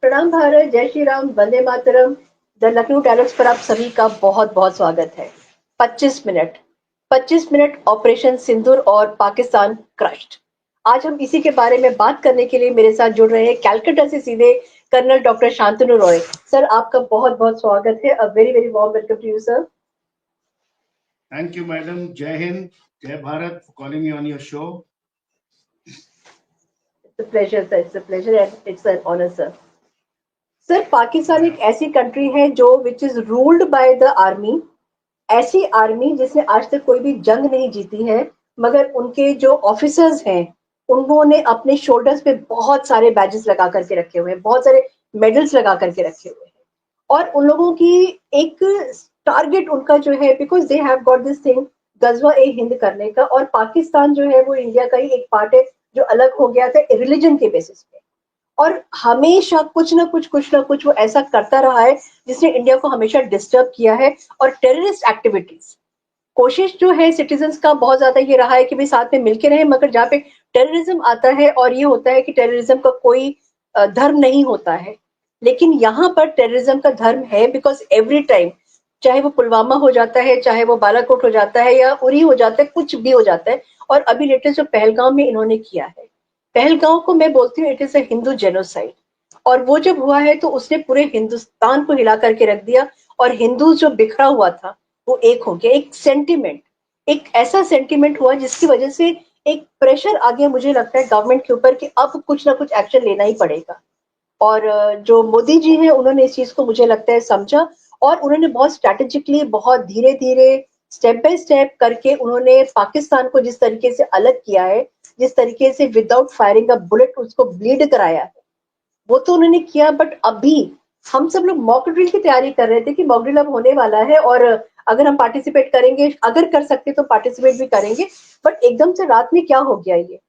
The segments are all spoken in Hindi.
प्रणाम भारत, जय श्री राम, वंदे मातरम। द लखनऊ टैलेंट्स पर आप सभी का बहुत बहुत स्वागत है। 25 मिनट ऑपरेशन सिंदूर और पाकिस्तान क्रश्ड। आज हम इसी के बारे में बात करने के लिए मेरे साथ जुड़ रहे हैं कैलकाटा से सीधे colonel doctor Shantanu Roy. Sir, आपका बहुत बहुत स्वागत है। A very very warm welcome to you sir. Thank you, madam. Jai Hind, Jai Bharat for calling me on your show. It's a pleasure sir, it's a pleasure and it's an honor sir. Sir, Pakistan एक ऐसी कंट्री है जो which is ruled by the army. ऐसी आर्मी जिसने आज तक कोई भी जंग नहीं जीती है, मगर उनके जो ऑफिसर्स हैं उन्होंने अपने शोल्डर्स पे बहुत सारे बैजेस लगा करके रखे हुए हैं, बहुत सारे मेडल्स लगा करके रखे हुए हैं। और उन लोगों की एक टारगेट उनका जो है, because they have got this thing, गजवा ए हिंद करने का। और पाकिस्तान जो है वो इंडिया का ही एक पार्ट है जो अलग हो गया था रिलीजन के बेसिस पे। और हमेशा कुछ ना कुछ वो ऐसा करता रहा है जिसने इंडिया को हमेशा डिस्टर्ब किया है। और टेररिस्ट एक्टिविटीज, कोशिश जो है सिटीजन्स का बहुत ज्यादा ये रहा है कि भाई साथ में मिलके रहे, मगर जहाँ पे टेररिज्म आता है और ये होता है कि टेररिज्म का कोई धर्म नहीं होता है। लेकिन यहाँ पर टेररिज्म का धर्म है, बिकॉज एवरी टाइम, चाहे वो पुलवामा हो जाता है, चाहे वो बालाकोट हो जाता है या उरी हो जाता है, कुछ भी हो जाता है। और अभी लेटेस्ट जो पहलगाम में इन्होंने किया है, पहलगांव को मैं बोलती हूँ it is a Hindu genocide. और वो जब हुआ है तो उसने पूरे हिंदुस्तान को हिला करके रख दिया। और हिंदू जो बिखरा हुआ था वो एक हो गया। एक सेंटिमेंट, एक ऐसा सेंटिमेंट हुआ जिसकी वजह से एक प्रेशर आ गया, मुझे लगता है गवर्नमेंट के ऊपर, कि अब कुछ ना कुछ एक्शन लेना ही पड़ेगा। और जो मोदी जी हैं उन्होंने इस चीज को मुझे लगता है समझा। और उन्होंने बहुत स्ट्रेटेजिकली, बहुत धीरे धीरे, स्टेप बाय स्टेप करके उन्होंने पाकिस्तान को जिस तरीके से अलग किया है, जिस तरीके से विदाउट फायरिंग अ बुलेट उसको ब्लीड कराया है, वो तो उन्होंने किया। बट अभी हम सब लोग मॉक ड्रिल की तैयारी कर रहे थे कि मॉक ड्रिल अब होने वाला है और अगर हम पार्टिसिपेट करेंगे, अगर कर सकते तो पार्टिसिपेट भी करेंगे। बट एकदम से रात में क्या हो गया, ये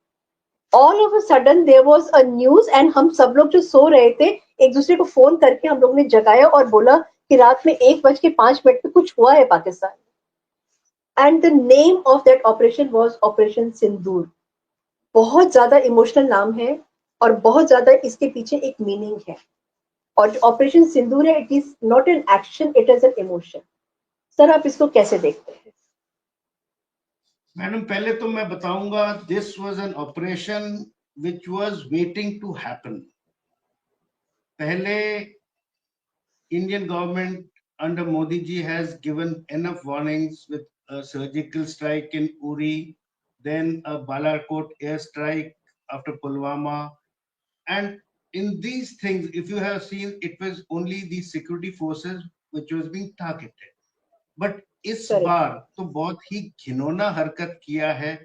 all of a sudden there was a news, and हम सब लोग जो सो रहे थे एक दूसरे को फोन करके हम लोग ने जगाया और बोला कि रात में 1:05 पे कुछ हुआ है पाकिस्तान में। And the name of that operation was operation Sindoor. बहुत ज्यादा इमोशनल नाम है और बहुत ज्यादा इसके पीछे एक मीनिंग है। और ऑपरेशन सिंदूर है, it is not an action, it is an emotion. Sir, आप इसको कैसे देखते हैं? मैडम, पहले तो मैं बताऊंगा this was an operation which was waiting to happen. पहले Indian government under Modi ji has given enough warnings with a surgical strike in Uri, then a Balakot airstrike after Pulwama. And in these things, if you have seen, it was only the security forces which was being targeted. But इस करेक्ट। बार तो बहुत ही घिनौना हरकत किया है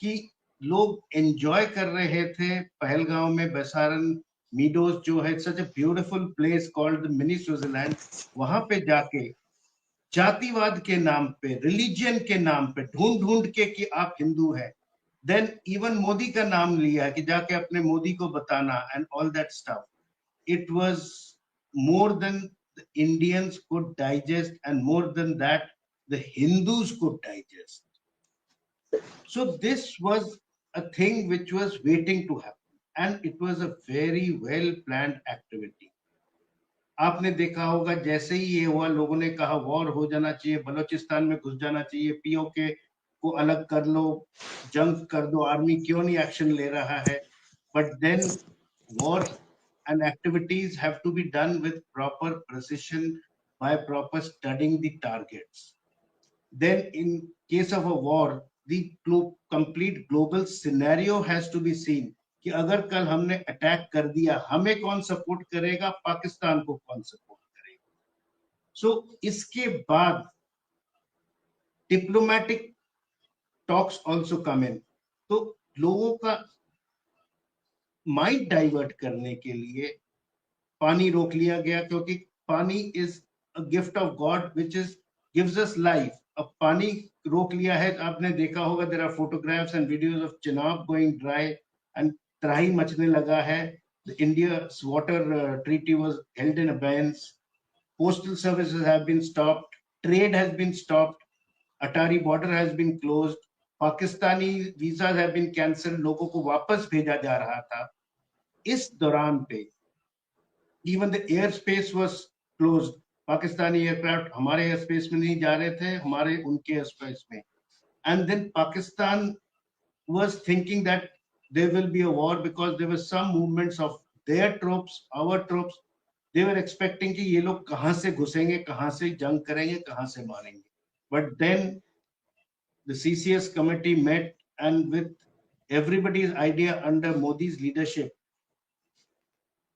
कि लोग एंजॉय कर रहे थे पहलगांव में। बेसारन मीडोज जो है such a beautiful place called mini Switzerland, वहां पे जाके जातिवाद के नाम पे, रिलीजियन के नाम पे ढूंढ ढूंढ के कि आप हिंदू हैं, देन इवन मोदी का नाम लिया कि जाके अपने मोदी को बताना and all that stuff. It was more than the Indians could digest, and more than that, the Hindus could digest. So this was a thing which was waiting to happen, and it was a very well planned activity. आपने देखा होगा जैसे ही ये हुआ, लोगों ने कहा वॉर हो जाना चाहिए, बलूचिस्तान में घुस जाना चाहिए, पीओके को अलग कर लो, जंग कर दो, आर्मी क्यों नहीं एक्शन ले रहा है. But then war and activities have to be done with proper precision by proper studying the targets. Then in case of a war, the complete global scenario has to be seen कि अगर कल हमने अटैक कर दिया, हमें कौन सपोर्ट करेगा, पाकिस्तान को कौन सपोर्ट करेगा. सो इसके बाद डिप्लोमेटिक टॉक्स आल्सो कम इन. तो लोगों का माइंड डाइवर्ट करने के लिए पानी रोक लिया गया, क्योंकि पानी is a gift of God which is gives us life. अब पानी रोक लिया है. आपने देखा होगा there are photographs and videos of Chenab going dry and त्राही मचने लगा है. The India's water treaty was held in abeyance. Postal services have been stopped. Trade has been stopped. Atari border has been closed. Pakistani visas have been cancelled. लोगों को वापस भेजा जा रहा था. इस दौरान पे Even the airspace was closed. Pakistani aircraft हमारे airspace में नहीं जा रहे थे, हमारे उनके airspace में. And then Pakistan was thinking that there will be a war because there were some movements of their troops, our troops. They were expecting कि ये लोग कहाँ से घुसेंगे, कहाँ से जंग करेंगे, कहाँ से मारेंगे. But then the CCS committee met, and with everybody's idea under Modi's leadership,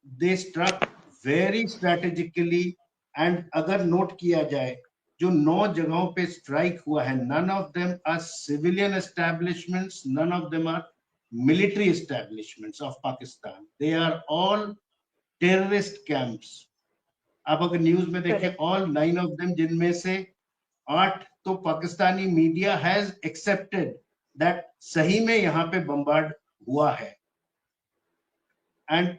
they struck very strategically. And अगर नोट किया जाए जो 9 जगहों पे स्ट्राइक हुआ है, none of them are civilian establishments, none of them are military establishments of Pakistan. They are all terrorist camps. आप अगर न्यूज में देखें, Correct. all 9 of them, जिनमें से 8 तो Pakistani media has accepted that सही में यहाँ पे बम्बार्ड हुआ है. And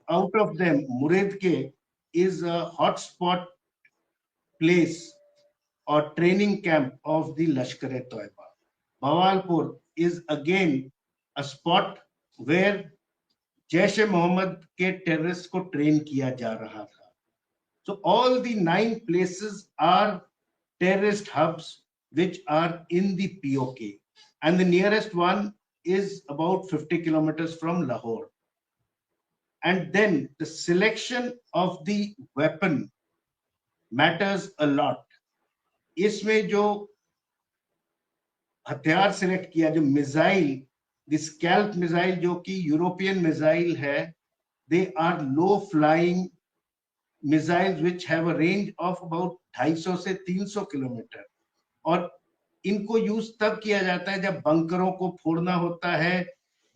out of them, Muredke is a hotspot place or training camp of the Lashkar-e-Toiba. Bawalpur is again a spot where Jaish-e-Mohammed के terrorists को train किया जा रहा था. So all the 9 places are terrorist hubs which are in the POK, and the nearest one is about 50 kilometers from Lahore. And then the selection of the weapon matters a lot. इसमें जो हथियार सिलेक्ट किया, जो मिसाइल, द स्कैल्प मिसाइल जो कि यूरोपियन मिसाइल है, they are low flying missiles which have a range of about 250 से 300 किलोमीटर. और इनको यूज तब किया जाता है जब बंकरों को फोड़ना होता है,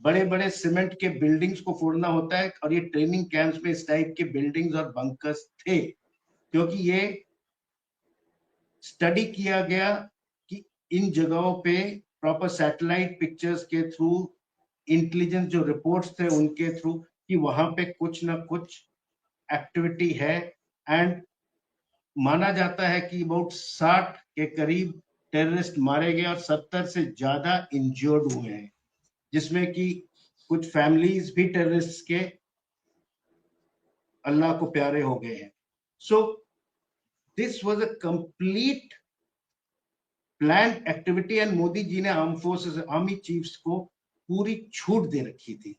बड़े बड़े सीमेंट के बिल्डिंग्स को फोड़ना होता है. और ये ट्रेनिंग कैंप्स में इस टाइप के बिल्डिंग्स और बंकर्स थे, क्योंकि ये स्टडी किया गया कि इन जगहों पे प्रॉपर सैटेलाइट पिक्चर्स के थ्रू, इंटेलिजेंस जो रिपोर्ट्स थे उनके थ्रू, कि वहां पे कुछ ना कुछ एक्टिविटी है. एंड माना जाता है कि अबाउट 60 के करीब टेररिस्ट मारे गए और 70 से ज्यादा इंजर्ड हुए हैं, जिसमें कि कुछ फैमिलीज भी टेररिस्ट के अल्लाह को प्यारे हो गए हैं. So this was a complete plan activity, and Modi ji ने आर्म फोर्सेस, आर्मी चीफ्स को पूरी छूट दे रखी थी.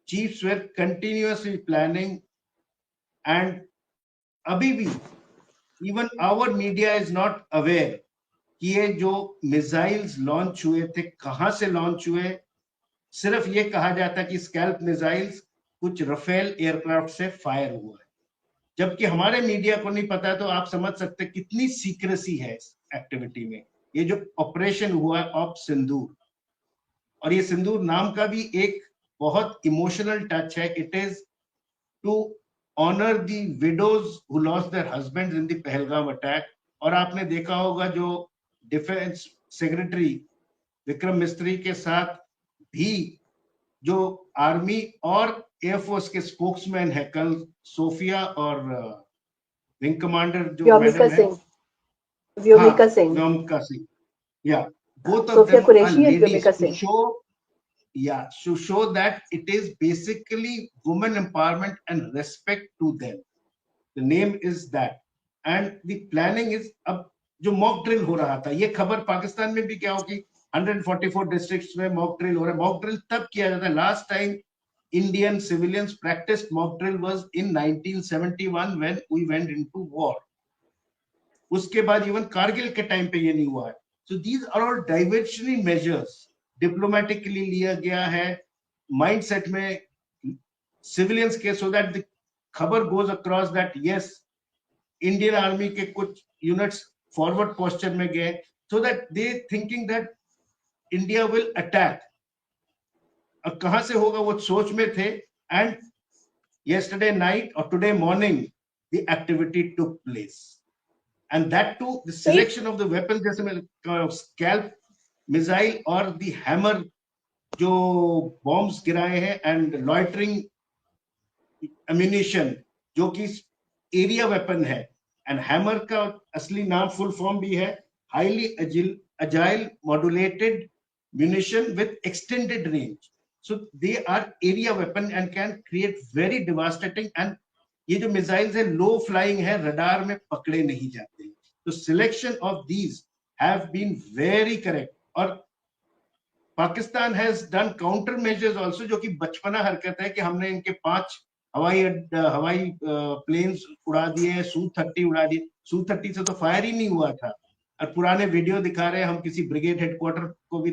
Chiefs were continuously planning, and अभी भी even our media is not aware कि ये जो मिसाइल्स लॉन्च हुए थे कहां से लॉन्च हुए. सिर्फ ये कहा जाता कि स्कैल्प मिसाइल्स कुछ रफेल एयरक्राफ्ट से फायर हुआ है, जबकि हमारे मीडिया को नहीं पता. तो आप समझ सकते कितनी सीक्रेसी है इस एक्टिविटी में. ये जो ऑपरेशन हुआ है ऑप सिंदूर, और ये सिंदूर नाम का भी एक बहुत इमोशनल टच है. It is to honour the widows who lost their husbands in the Pahalgam attack. और आपने देखा होगा जो डिफेंस सेक्रेटरी विक्रम मिस्त्री के साथ भी जो आर्मी और एयरफोर्स के स्पोक्समैन है, कल सोफिया और विंग कमांडर जो मैडम है, व्योमिका सिंह, व्योमिका सिंह, या both of Sofiya them are Qureshi and ladies, Vyomika to Singh. show, yeah, to show that it is basically women empowerment and respect to them. The name is that, and the planning is. अब जो मॉक ड्रिल हो रहा था, ये खबर पाकिस्तान में भी क्या हो कि 144 डिस्ट्रिक्ट्स में मॉक ड्रिल हो रहा है. मॉक ड्रिल तब किया जाता है, last time Indian civilians practiced mock drill was in 1971 when we went into war. उसके बाद इवन कारगिल के टाइम पे ये नहीं हुआ है. So these are all diversionary measures, diplomatically लिया गया है mindset में civilians के, so that the खबर goes across that yes, Indian army के कुछ units forward posture में गए, so that they thinking that India will attack. अब कहां से होगा वो सोच में थे. And yesterday night or today morning the activity took place, and that too the selection of the weapons, जैसे मैं scalp missile और the hammer जो bombs गिराए हैं, and loitering ammunition जो कि एरिया वेपन है. एंड हैमर का असली नाम फुल फॉर्म भी है highly agile modulated munition with extended range. So they are area weapon and can create very devastating. And ये जो missiles है low flying है, radar में पकड़े नहीं जाते. So selection of these have been very correct. और Pakistan has done counter measures also, जो कि बचपना हरकत है कि हमने इनके 5 हवाई प्लेन्स उड़ा दिए, Su-30 उड़ा दिए. Su-30 से तो फायर ही नहीं हुआ था, और पुराने वीडियो दिखा रहे हैं हम किसी ब्रिगेड हेडक्वार्टर को भी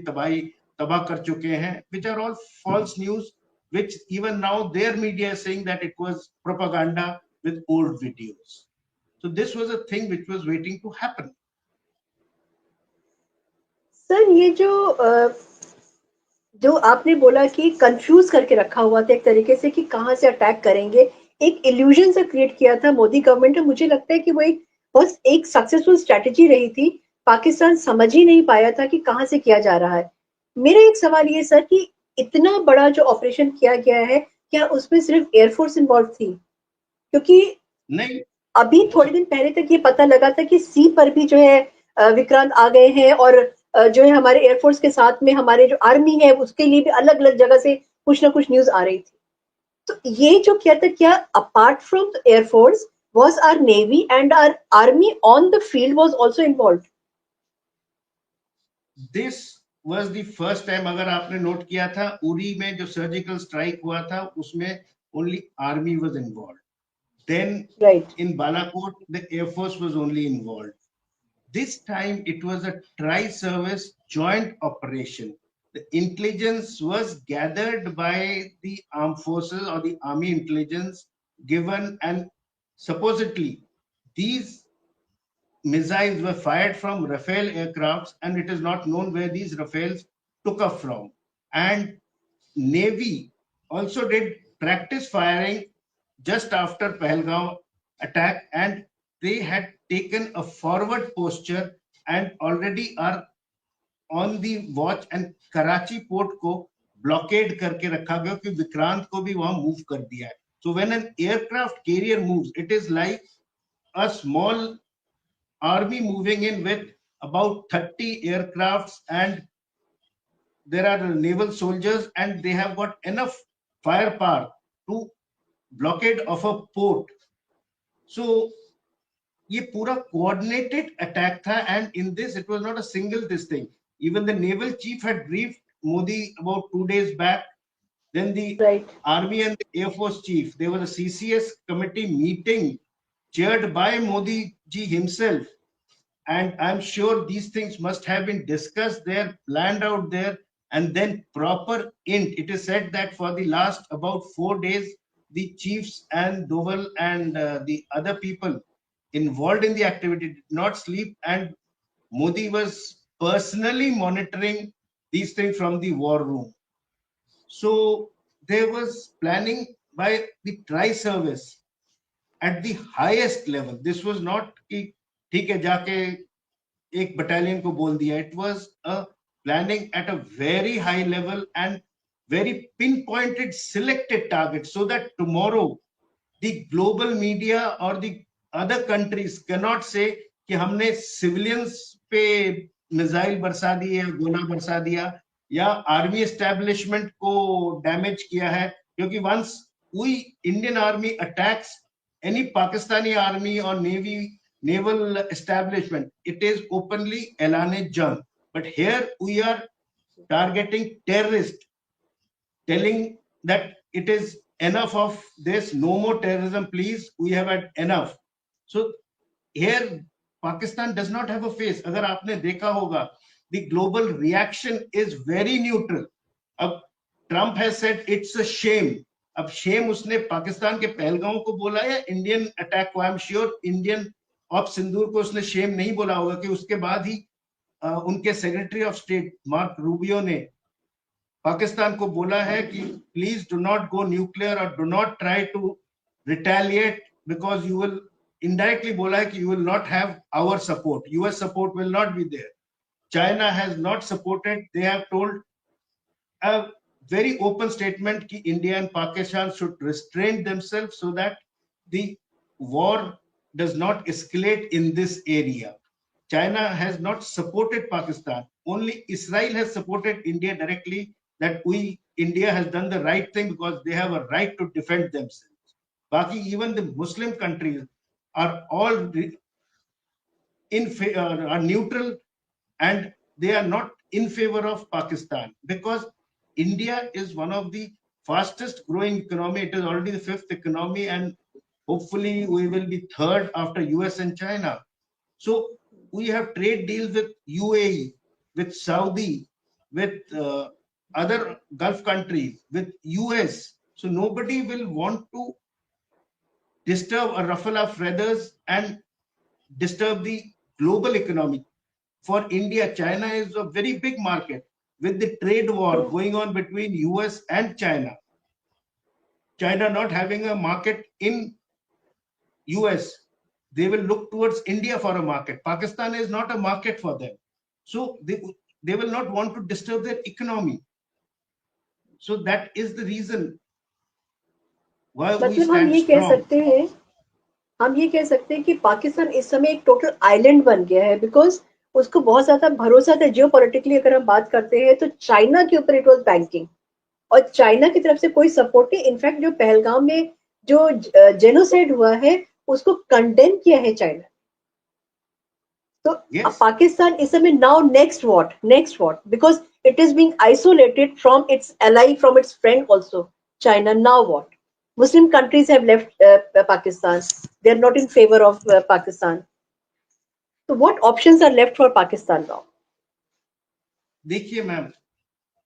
तबाह कर चुके हैं, which are all false news, which even now their media is saying that it was propaganda with old videos. So this was a thing which was waiting to happen. Sir ये जो आपने बोला कि कंफ्यूज करके रखा हुआ था एक तरीके से कि कहाँ से अटैक करेंगे, एक इल्यूजन सा क्रिएट किया था मोदी गवर्नमेंट ने. मुझे लगता है कि वो एक बस एक सक्सेसफुल स्ट्रेटेजी रही थी. पाकिस्तान समझ ही नहीं पाया था कि कहाँ से किया जा रहा है. मेरा एक सवाल ये सर कि इतना बड़ा जो ऑपरेशन किया गया है, क्या उसमें सिर्फ एयरफोर्स इन्वॉल्व थी? क्योंकि नहीं, अभी थोड़े दिन पहले तक ये पता लगा था कि सी पर भी जो है विक्रांत आ गए हैं, और जो है हमारे एयरफोर्स के साथ में हमारे जो आर्मी है उसके लिए भी अलग अलग जगह से कुछ ना कुछ न्यूज आ रही थी. तो ये जो किया था, क्या apart from the air force was our navy and our army on the field was also involved? This was the first time, अगर आपने नोट किया था, उरी में जो सर्जिकल स्ट्राइक हुआ था उसमें only army was involved. Then Right. in Balakot the air force was only involved. This time it was a tri-service joint operation. The intelligence was gathered by the armed forces or the army intelligence given, and supposedly these missiles were fired from Rafale aircrafts, and it is not known where these Rafales took off from. And Navy also did practice firing just after Pahalgaon attack, and they had taken a forward posture and already are on the watch, and Karachi port को blockade करके रखा गया कि विक्रांत को भी वहां move कर दिया है. So when an aircraft carrier moves, it is like a small army moving in with about 30 aircrafts, and there are naval soldiers, and they have got enough firepower to blockade of a port. So ये पूरा coordinated attack था, and in this it was not a single this thing. Even the naval chief had briefed Modi about 2 days back. Then the Right. army and the air force chief, there was a CCS committee meeting chaired by Modi ji himself. And I'm sure these things must have been discussed there, planned out there, and then proper int. It is said that for the last about 4 days, the chiefs and Doval and the other people involved in the activity did not sleep, and Modi was personally monitoring these things from the war room. So there was planning by the tri-service at the highest level. This was not कि ठीक है जाके एक battalion को बोल दिया. It was a planning at a very high level and very pinpointed, selected targets, so that tomorrow the global media or the other countries cannot say कि हमने civilians पे मिसाइल बरसा दिए या गोला बरसा दिया या आर्मी एस्टेब्लिशमेंट को डैमेज किया है. क्योंकि once we Indian army attacks any Pakistani army or naval establishment, it is openly ऐलान जंग. But here we are targeting terrorists, telling that it is enough of this, no more terrorism, please, we have had enough. So here Pakistan does not have a face. अगर आपने देखा होगा, the global reaction is very neutral. अब Trump has said it's a shame. अब shame उसने पाकिस्तान के पहलगांव को बोला या इंडियन अटैक को? I am sure Indian of Sindoor को उसने शेम नहीं बोला होगा, कि उसके बाद ही उनके secretary of state Mark Rubio ने पाकिस्तान को बोला है कि please do not go nuclear और do not try to retaliate, because you will, indirectly बोला है कि you will not have our support, US support will not be there. China has not supported. They have told a very open statement कि India and Pakistan should restrain themselves so that the war does not escalate in this area. China has not supported Pakistan. Only Israel has supported India directly, that we India has done the right thing because they have a right to defend themselves. Baki, even the Muslim countries are all are neutral, and they are not in favor of Pakistan, because India is one of the fastest growing economy. It is already the fifth economy, and hopefully we will be third after US and China. So we have trade deals with UAE, with Saudi, with other Gulf countries, with US. So nobody will want to disturb or ruffle our feathers and disturb the global economy. For India, China is a very big market. With the trade war going on between US and China, China not having a market in US, they will look towards India for a market. Pakistan is not a market for them. So they will not want to disturb their economy. So that is the reason why we मतलब हम stand ये कह strong. सकते हैं हम ये कह सकते हैं कि पाकिस्तान इस समय एक टोटल आइलैंड बन गया है, बिकॉज उसको बहुत ज्यादा भरोसा था जियो पोलिटिकली। अगर हम बात करते हैं तो चाइना के ऊपर इट वॉज बैंकिंग, और चाइना की तरफ से कोई सपोर्ट नहीं। इनफैक्ट जो पहलगाम में जो जेनोसाइड हुआ है उसको कंडेम किया है चाइना। तो Yes. पाकिस्तान इस समय now next what, because it is being isolated from its ally, from its friend also China. Now what? Muslim countries have left Pakistan. They are not in favor of Pakistan. So what options are left for Pakistan now? देखिए ma'am,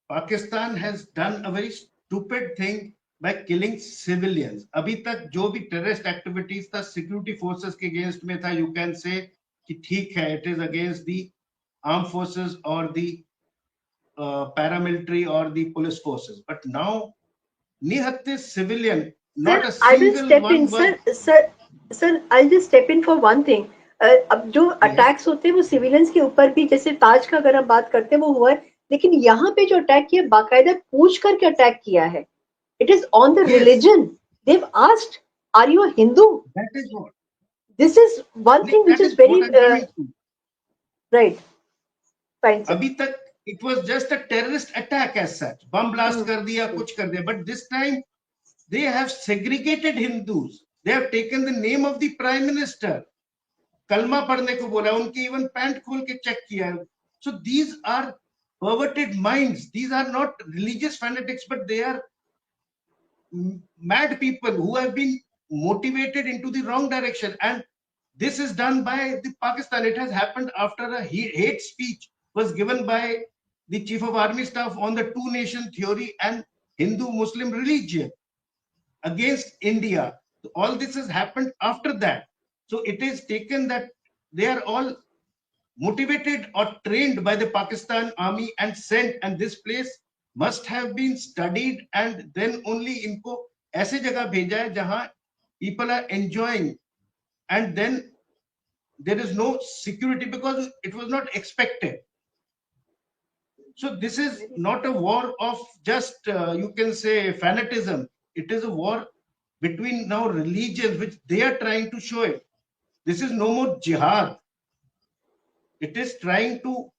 Pakistan has done a very stupid thing by killing civilians. अभी तक जो भी टेररिस्ट एक्टिविटीज था सिक्योरिटी फोर्सेस के अगेंस्ट में था, यू कैन से कि ठीक है, it is against the arm forces और दी paramilitary or the police forces. But now nihatte civilian, not a I will single step one in, was. sir, I'll just step in for one thing. अब जो अटैक्स होते हैं वो सिविलियंस के ऊपर भी, जैसे ताज का अगर हम बात करते हैं वो हुआ है, लेकिन यहाँ पे जो अटैक किया बाकायदा पूछ करके अटैक किया है। It is on the Yes, religion. Dev asked, are you a Hindu? that is what. This is one thing which That इज is very what I'm coming to. Right. Fine sir. अभी तक it was just a terrorist attack as such, bomb blast कर दिया, कुछ कर दिया, but this time they have segregated Hindus. They have taken the name of the prime minister, कलमा पढ़ने को बोला, उनकी इवन पैंट खोल के चेक किया. So these are perverted minds. These are not religious fanatics, but they are mad people who have been motivated into the wrong direction. And this is done by the Pakistan. It has happened after a hate speech was given by the chief of army staff on the two nation theory and Hindu Muslim religion against India. So all this has happened after that. So it is taken that they are all motivated or trained by the Pakistan army and sent, and this place must have been studied, and then only इनको ऐसे जगह भेजा है जहां people are enjoying, and then there is no security because it was not expected. So this is not a war of just you can say fanatism. It is a war between now religions, which they are trying to show it. This is no more jihad. It is trying to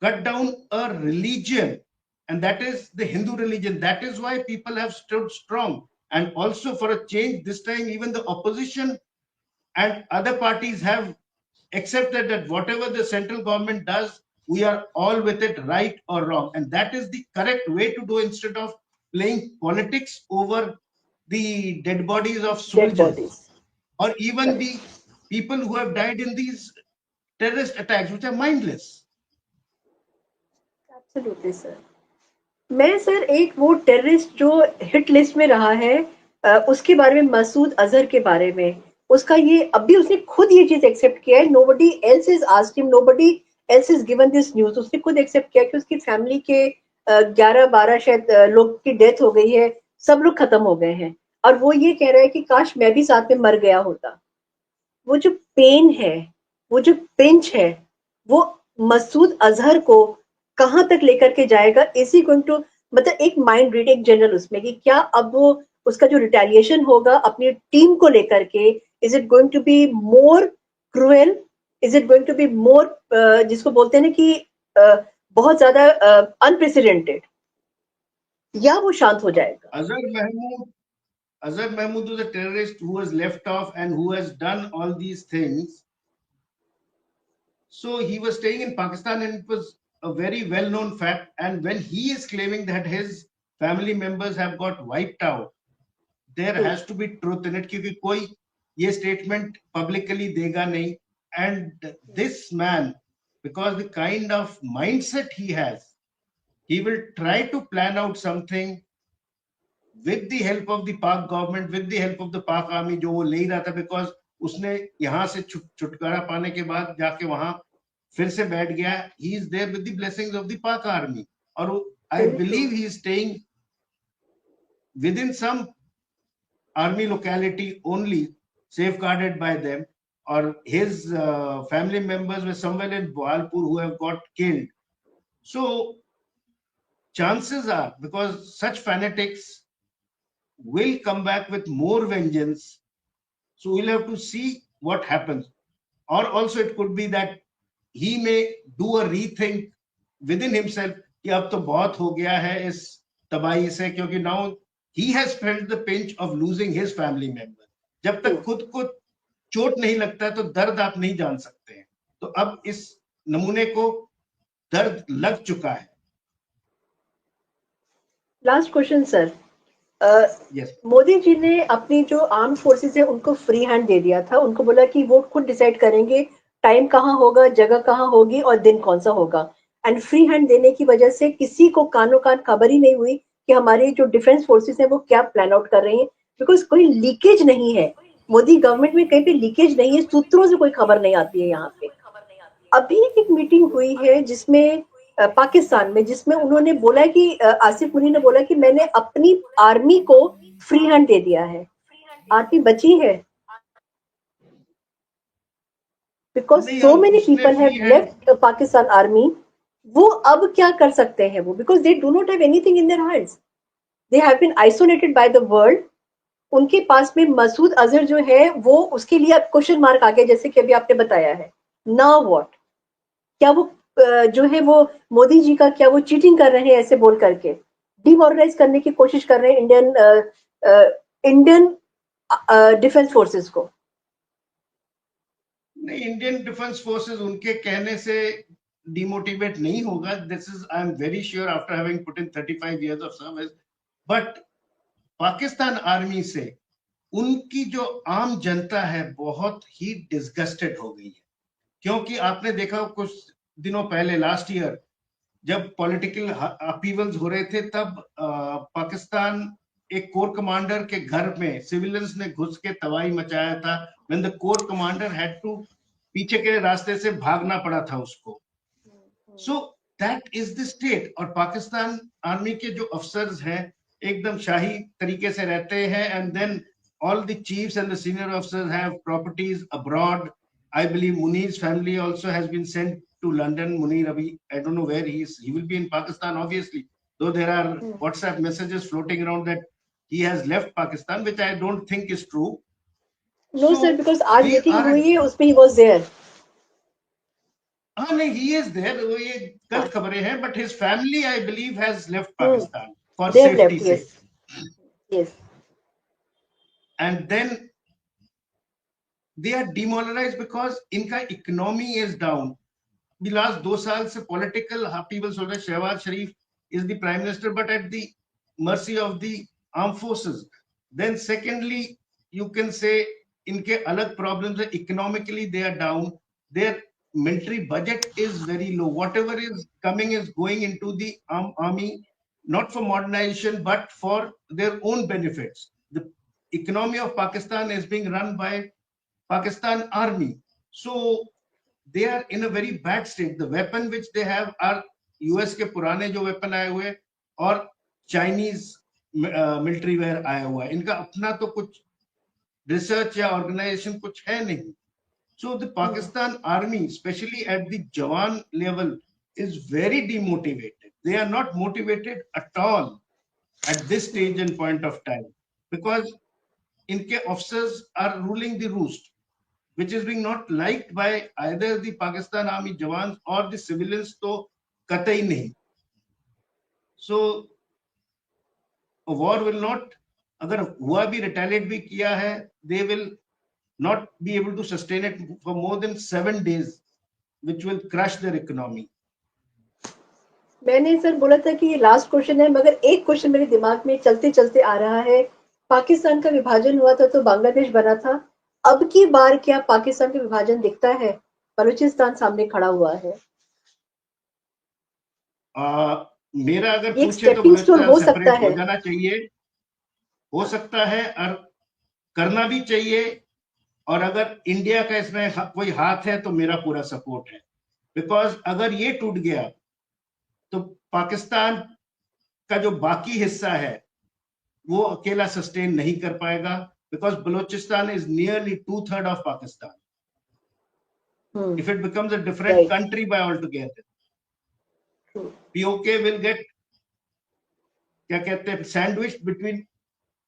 cut down a religion, and that is the Hindu religion. That is why people have stood strong. And also for a change, this time even the opposition and other parties have accepted that whatever the central government does, we are all with it, right or wrong. And that is the correct way to do, instead of playing politics over the dead bodies of soldiers or even the people who have died in these terrorist attacks, which are mindless. Absolutely sir. मैं सर एक वो टेररिस्ट जो हिट लिस्ट में रहा है उसके बारे में, मसूद अजहर के बारे में, उसका ये अभी उसने खुद ये चीज एक्सेप्ट किया है। Nobody else is asked him, nobody else is given this news. उसने खुद एक्सेप्ट किया कि उसकी फैमिली के 11-12 शायद लोग की डेथ हो गई है, सब लोग खत्म हो गए हैं, और वो ये कह रहा है कि काश मैं भी साथ में मर गया होता। वो जो पेन है, वो जो पिंच है, वो मसूद अजहर को कहां तक लेकर के जाएगा? इज ही गोइंग टू, मतलब एक माइंड रीड, एक जनरल उसमें, कि क्या अब वो उसका जो रिटेलिएशन होगा अपनी टीम को लेकर के, is it going to be more cruel? Is it going to be more, जिसको बोलते हैं ना कि बहुत ज्यादा अनप्रेसिडेंटेड? या वो शांत हो जाएगा? Azhar Mahmood was a terrorist who was left off and who has done all these things. So he was staying in Pakistan, and it was a very well-known fact. And when he is claiming that his family members have got wiped out, there has to be truth in it, क्योंकि कोई ये statement publicly देगा नहीं. And this man, because the kind of mindset he has, he will try to plan out something with the help of the Pak government, with the help of the Pak army, जो वो ले रहा था, because उसने यहाँ से छुटकारा पाने के बाद जाके वहां फिर से बैठ गया. He is there with the blessings of the Pak army, और I believe he is staying within some army locality only, safeguarded by them, or his family members were somewhere in Bawalpur who have got killed. So chances are, because such fanatics will come back with more vengeance, so we'll have to see what happens. Or also it could be that he may do a rethink within himself कि अब तो बहुत हो गया है इस तबाही से, क्योंकि now he has felt the pinch of losing his family member. जब तक खुद को चोट नहीं लगता है तो दर्द आप नहीं जान सकते हैं. तो अब इस नमूने को दर्द लग चुका है. Last question sir. Yes. Modi ji ने अपनी जो आर्म फोर्सेस है उनको फ्री हैंड दे दिया था. उनको बोला कि वो खुद डिसाइड करेंगे टाइम कहाँ होगा, जगह कहाँ होगी और दिन कौन सा होगा. एंड फ्री हैंड देने की वजह से किसी को कानो कान खबर ही नहीं हुई कि हमारी जो डिफेंस फोर्सेस है वो क्या प्लान आउट कर रही है. बिकॉज कोई लीकेज नहीं है मोदी गवर्नमेंट में, कहीं पे लीकेज नहीं है, सूत्रों से कोई खबर नहीं आती है यहाँ पे. अभी एक मीटिंग हुई है जिसमें पाकिस्तान में, जिसमें उन्होंने बोला कि आसिफ मुनी ने बोला कि मैंने अपनी आर्मी को फ्री हैंड दे दिया है. आर्मी बची है because so many people have left Pakistan army. वो अब क्या कर सकते हैं वो, because they do not have anything in their hands. They have been isolated by the world. उनके पास में मसूद अजहर जो है वो, उसके लिए अब क्वेश्चन मार्क आ गया, जैसे कि अभी आपने बताया है. Now what? क्या वो जो है वो मोदी जी का, क्या वो चीटिंग कर रहे हैं ऐसे बोल करके डिमोरलाइज करने की कोशिश कर रहे हैं इंडियन डिफेंस फोर्सेस को? नहीं, इंडियन डिफेंस फोर्सेस उनके कहने से डिमोटिवेट नहीं होगा. This is, I am very sure, after having put in 35 years of service. But Pakistan army से उनकी जो आम जनता है बहुत ही डिस्गस्टेड हो गई है. क्योंकि आपने देखा कुछ दिनों पहले, लास्ट ईयर, जब पॉलिटिकल अपीवल्स हो रहे थे, तब पाकिस्तान एक कोर कमांडर के घर में सिविलियंस ने घुस के तबाही मचाया था. When the core commander had to पीछे के रास्ते से भागना पड़ा था उसको. So that is the state. और पाकिस्तान आर्मी के जो अफसर्स हैं एकदम शाही तरीके से रहते हैं. And then all the chiefs and the senior officers have properties abroad. I believe Munir's family also has been sent to London. Munir Abhi, I don't know where he is. He will be in Pakistan, obviously. Though there are WhatsApp messages floating around that he has left Pakistan, which I don't think is true. No, sir, because आज मीटिंग हुई है उसमें he was there. हाँ नहीं, he is there. वो ये गलत खबरें हैं. But his family, I believe, has left Pakistan for safety sake. Yes. And then they are demoralized because इनका economy is down. The last 2 साल से political upheaval हो रहे. शहबाज शरीफ is the prime minister, but at the mercy of the armed forces. Then secondly, you can say इनके अलग problems है. Economically they are down. Their military budget is very low. Whatever is coming is going into the army, not for modernization but for their own benefits. The economy of Pakistan is being run by Pakistan army. So they are in a very bad state. The weapon which they have are US के पुराने जो weapon आए हुए और Chinese military wear आया हुआ है. इनका अपना तो कुछ research या organization कुछ है नहीं. So the Pakistan army, especially at the Jawan level, is very demotivated. They are not motivated at all at this stage and point of time, because inke officers are ruling the roost, which is being not liked by either the Pakistan army jawans or the civilians, to katai nahi. So war will not, अगर हुआ भी, रिटेलिएट भी किया है, they will not be able to sustain it for more than 7 days, which will crush their economy. मैंने सर बोला था कि ये लास्ट क्वेश्चन है, मगर एक क्वेश्चन मेरे दिमाग में चलते चलते आ रहा है। पाकिस्तान का विभाजन हुआ था तो बांग्लादेश बना था, अब की बार क्या पाकिस्तान का विभाजन दिखता है? बलूचिस्तान सामने खड़ा हुआ है। मेरा अगर एक पूछे तो स्टेपिंग स्टोन बलूचिस्तान हो सकता सेपरेट हो है। जाना चाहिए, हो सकता है, और करना भी चाहिए। और अगर इंडिया का इसमें कोई हाथ है तो मेरा पूरा सपोर्ट है, बिकॉज अगर ये टूट गया तो पाकिस्तान का जो बाकी हिस्सा है वो अकेला सस्टेन नहीं कर पाएगा, because Balochistan is nearly 2/3 of Pakistan. If it becomes a different Right. country by altogether, True. POK will get, क्या कहते हैं, sandwiched between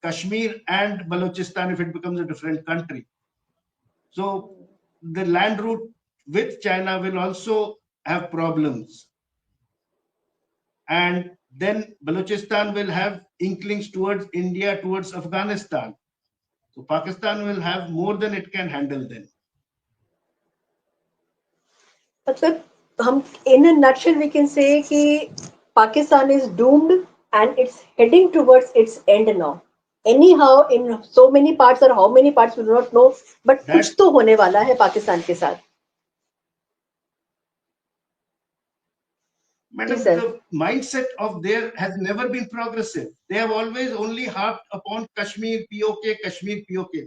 Kashmir and Balochistan if it becomes a different country. So the land route with China will also have problems, and then Balochistan will have inklings towards India, towards Afghanistan. So Pakistan will have more than it can handle then. मतलब हम in a nutshell we can say कि Pakistan is doomed and it's heading towards its end now. Anyhow, in so many parts or how many parts we do not know, but कुछ तो होने वाला है पाकिस्तान के साथ. Madam, the mindset of there has never been progressive. They have always only harped upon Kashmir, POK, Kashmir, POK.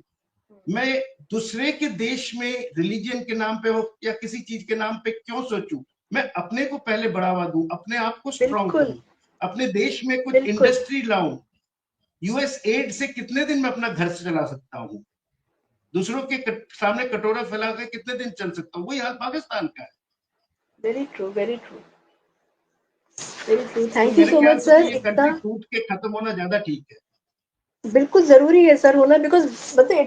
मैं दूसरे के देश में रिलीजन के नाम पे हो या किसी चीज के नाम पे क्यों सोचूं? मैं अपने को पहले बढ़ावा दूं, अपने आप को स्ट्रॉन्ग करूं, अपने देश में कुछ इंडस्ट्री लाऊं. यूएस एड से कितने दिन में अपना घर चला सकता हूं? दूसरों के सामने कटोरा फैला के कितने दिन चल सकता हूं? वही हाल पाकिस्तान का है. Very true, very true, very true. तो thank you so much sir. ये कंट्री टूट के खत्म होना ज्यादा ठीक है. बिल्कुल जरूरी है सर होना, बिकॉज मतलब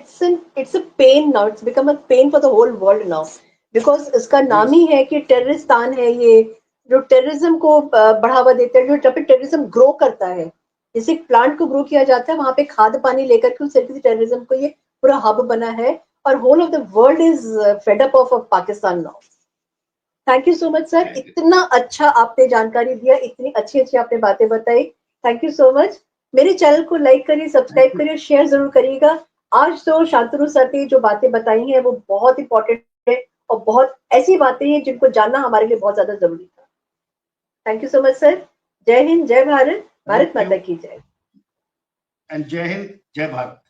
it's a pain now, it's become a pain for the whole world now, because इसका नाम ही है कि टेररिस्तान है ये, जो टेररिज्म को बढ़ावा देता है, जो जब टेररिज्म ग्रो करता है, जैसे प्लांट को ग्रो किया जाता है, वहां पे खाद पानी लेकर के उस तरीके से टेररिज्म को ये पूरा हब बना है, और whole of the world is fed up of Pakistan now. Thank you so much sir, इतना अच्छा आपने जानकारी दिया, इतनी अच्छी अच्छी आपने बातें बताई. Thank you so much. मेरे चैनल को लाइक करिए, सब्सक्राइब करिए, शेयर जरूर करिएगा. आज तो शांतनु सर ने जो बातें बताई हैं वो बहुत इंपॉर्टेंट है, और बहुत ऐसी बातें हैं जिनको जानना हमारे लिए बहुत ज्यादा जरूरी था. Thank you so much sir. जय हिंद, जय भारत, भारत माता की जय. एंड जय हिंद, जय भारत.